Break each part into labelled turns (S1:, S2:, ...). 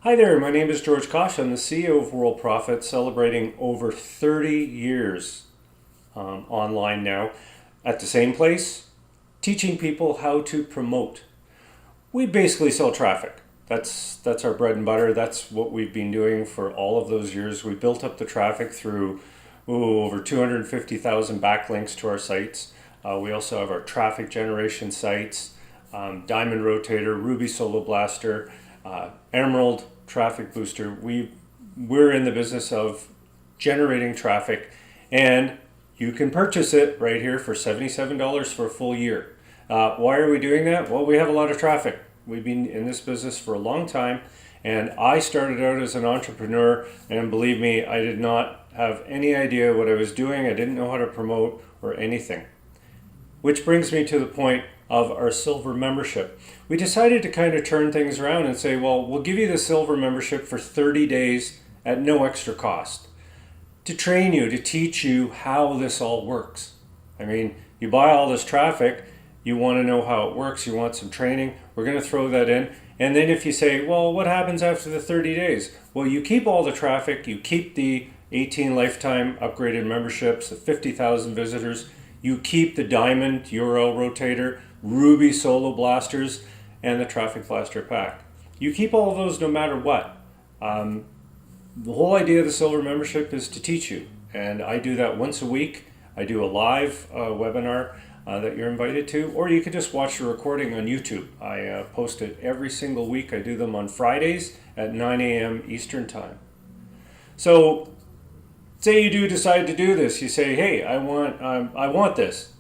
S1: Hi there, my name is George Kosh. I'm the CEO of World Profit, celebrating over 30 years online now at the same place, teaching people how to promote. We basically sell traffic. That's our bread and butter. That's what we've been doing for all of those years. We built up the traffic through over 250,000 backlinks to our sites. We also have our traffic generation sites, Diamond Rotator, Ruby Solo Blaster, Emerald Traffic Booster. We're in the business of generating traffic, and you can purchase it right here for $77 for a full year. Why are we doing that? Well, we have a lot of traffic. We've been in this business for a long time, and I started out as an entrepreneur, and believe me, I did not have any idea what I was doing. I didn't know how to promote or anything. Which brings me to the point of our silver membership. We decided to kind of turn things around and say, well, we'll give you the silver membership for 30 days at no extra cost to train you, to teach you how this all works. I mean, you buy all this traffic, you want to know how it works, you want some training, we're going to throw that in. And then if you say, well, what happens after the 30 days? Well, you keep all the traffic, you keep the 18 lifetime upgraded memberships, the 50,000 visitors, you keep the Diamond URL Rotator, Ruby Solo Blasters, and the Traffic Blaster Pack. You keep all of those no matter what. The whole idea of the silver membership is to teach you, and I do that once a week. I do a live webinar that you're invited to, or you can just watch the recording on YouTube. I post it every single week. I do them on Fridays at 9 a.m. Eastern Time. So say you do decide to do this. You say, hey, I want this.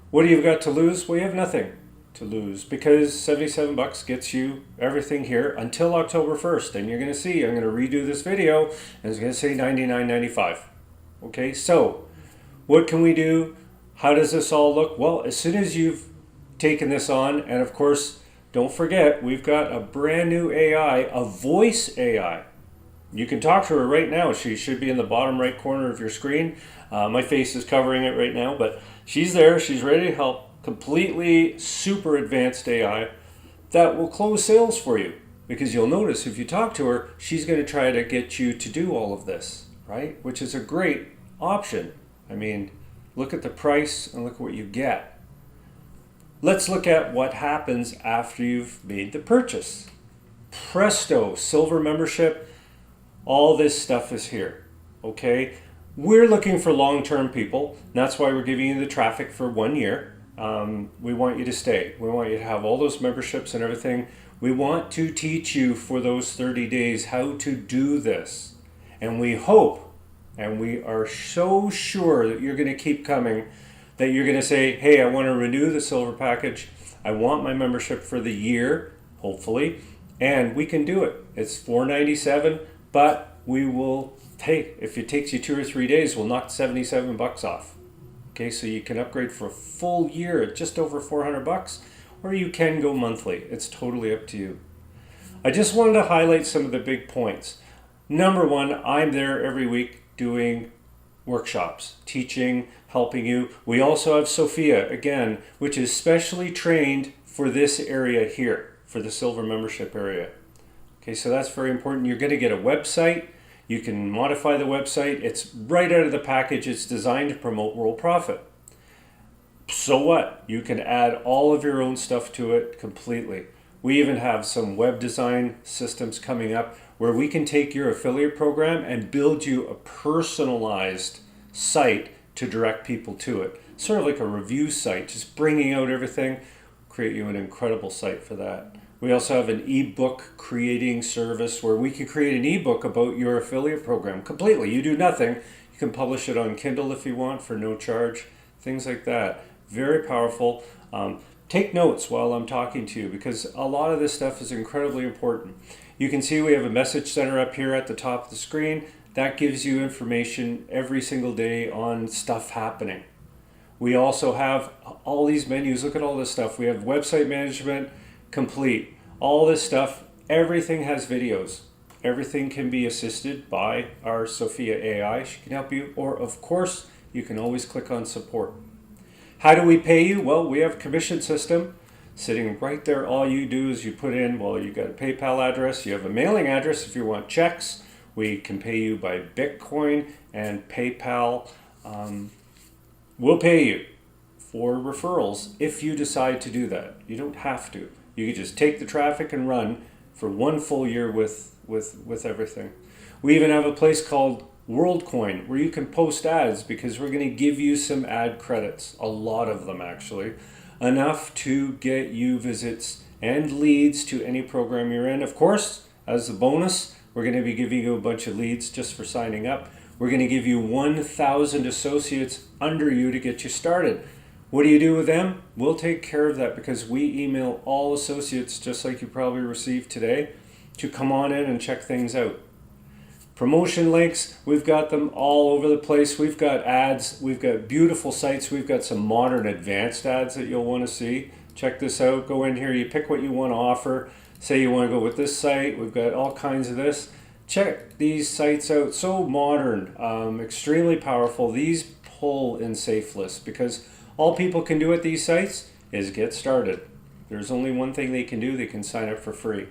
S1: What do you got to lose? Well, you have nothing to lose, because $77 gets you everything here until October 1st. And you're going to see, I'm going to redo this video, and it's going to say $99.95. Okay, so what can we do? How does this all look? Well, as soon as you've taken this on, and of course, don't forget, we've got a brand new AI, a voice AI. You can talk to her right now. She should be in the bottom right corner of your screen. My face is covering it right now, but she's there. She's ready to help. Completely super advanced AI that will close sales for you. Because you'll notice if you talk to her, she's going to try to get you to do all of this, right? Which is a great option. I mean, look at the price and look at what you get. Let's look at what happens after you've made the purchase. Presto, silver membership. All this stuff is here, okay? We're looking for long-term people. That's why we're giving you the traffic for 1 year. We want you to stay. We want you to have all those memberships and everything. We want to teach you for those 30 days how to do this. And we hope, and we are so sure that you're going to keep coming, that you're going to say, hey, I want to renew the silver package. I want my membership for the year, hopefully. And we can do it. It's $4.97. But we will, hey, if it takes you 2 or 3 days, we'll knock $77 off. Okay, so you can upgrade for a full year at just over $400, or you can go monthly. It's totally up to you. I just wanted to highlight some of the big points. Number one, I'm there every week doing workshops, teaching, helping you. We also have Sophia, again, which is specially trained for this area here, for the silver membership area. Okay, so that's very important. You're going to get a website. You can modify the website. It's right out of the package. It's designed to promote World Profit. So what? You can add all of your own stuff to it completely. We even have some web design systems coming up where we can take your affiliate program and build you a personalized site to direct people to it. Sort of like a review site, just bringing out everything, create you an incredible site for that. We also have an ebook creating service where we can create an ebook about your affiliate program completely. You do nothing. You can publish it on Kindle if you want for no charge, things like that. Very powerful. Take notes while I'm talking to you, because a lot of this stuff is incredibly important. You can see we have a message center up here at the top of the screen. That gives you information every single day on stuff happening. We also have all these menus. Look at all this stuff. We have website management complete. All this stuff, everything has videos. Everything can be assisted by our Sophia AI. She can help you. Or, of course, you can always click on support. How do we pay you? Well, we have a commission system. sitting right there. All you do is you put in, well, you got a PayPal address, you have a mailing address if you want checks. We can pay you by Bitcoin, and PayPal will pay you for referrals if you decide to do that. You don't have to. You can just take the traffic and run for 1 full year with everything. We even have a place called WorldCoin where you can post ads, because we're going to give you some ad credits, a lot of them actually, enough to get you visits and leads to any program you're in. Of course, as a bonus, we're going to be giving you a bunch of leads just for signing up. We're going to give you 1,000 associates under you to get you started. What do you do with them? We'll take care of that, because we email all associates, just like you probably received today, to come on in and check things out. Promotion links, we've got them all over the place. We've got ads, we've got beautiful sites, we've got some modern advanced ads that you'll want to see. Check this out, go in here, you pick what you want to offer. Say you want to go with this site, we've got all kinds of this. Check these sites out, so modern, extremely powerful. These pull in safe lists, because all people can do at these sites is get started. There's only one thing they can do, they can sign up for free.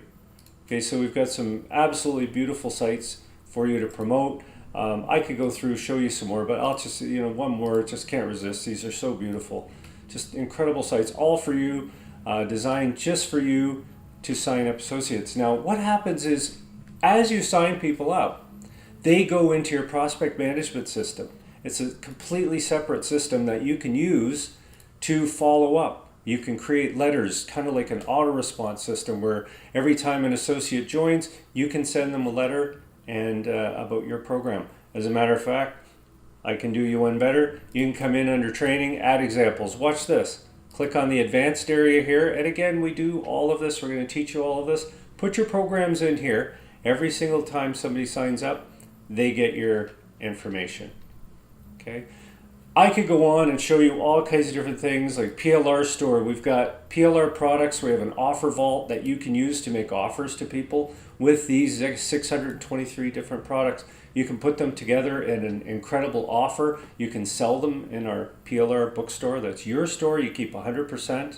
S1: Okay, so we've got some absolutely beautiful sites for you to promote. I could go through, show you some more, but I'll just, one more, just can't resist. These are so beautiful. Just incredible sites, all for you, designed just for you to sign up associates. Now, what happens is, as you sign people up, they go into your prospect management system. It's a completely separate system that you can use to follow up. You can create letters, kind of like an autoresponder system, where every time an associate joins, you can send them a letter and about your program. As a matter of fact, I can do you one better. You can come in under training, add examples. Watch this. Click on the advanced area here, and again, we do all of this. We're going to teach you all of this. Put your programs in here. Every single time somebody signs up, they get your information. Okay. I could go on and show you all kinds of different things, like PLR store. We've got PLR products. We have an offer vault that you can use to make offers to people with these 623 different products. You can put them together in an incredible offer. You can sell them in our PLR bookstore. That's your store. You keep 100%.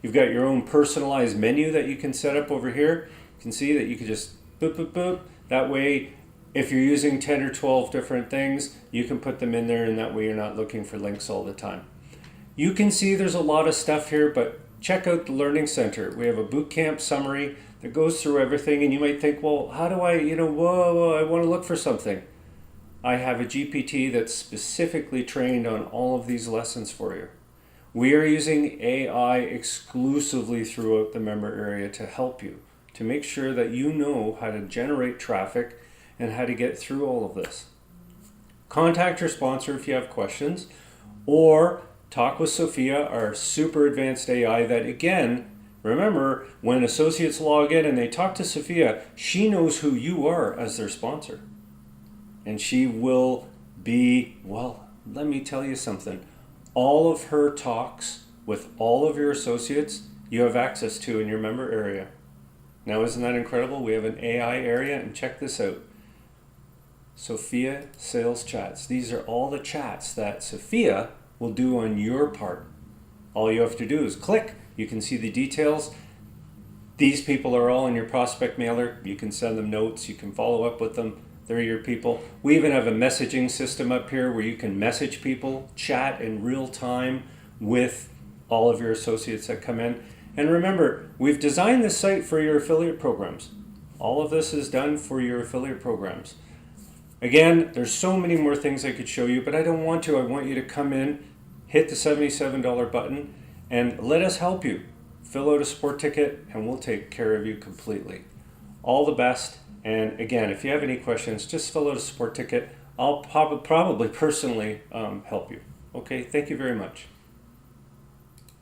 S1: You've got your own personalized menu that you can set up over here. You can see that you can just boop, boop, boop. That way, if you're using 10 or 12 different things, you can put them in there, and that way you're not looking for links all the time. You can see there's a lot of stuff here, but check out the Learning Center. We have a bootcamp summary that goes through everything, and you might think, well, how do I, I want to look for something. I have a GPT that's specifically trained on all of these lessons for you. We are using AI exclusively throughout the member area to help you, to make sure that you know how to generate traffic and how to get through all of this. Contact your sponsor if you have questions, or talk with Sophia, our super advanced AI that, again, remember, when associates log in and they talk to Sophia, she knows who you are as their sponsor. And she will be, well, let me tell you something. All of her talks with all of your associates, you have access to in your member area. Now, isn't that incredible? We have an AI area, and check this out. Sophia Sales Chats. These are all the chats that Sophia will do on your part. All you have to do is click. You can see the details. These people are all in your prospect mailer. You can send them notes. You can follow up with them. They're your people. We even have a messaging system up here where you can message people, chat in real time with all of your associates that come in. And remember, we've designed this site for your affiliate programs. All of this is done for your affiliate programs. Again, there's so many more things I could show you, but I don't want to. I want you to come in, hit the $77 button, and let us help you. Fill out a support ticket, and we'll take care of you completely. All the best. And again, if you have any questions, just fill out a support ticket. I'll probably personally help you. Okay, thank you very much.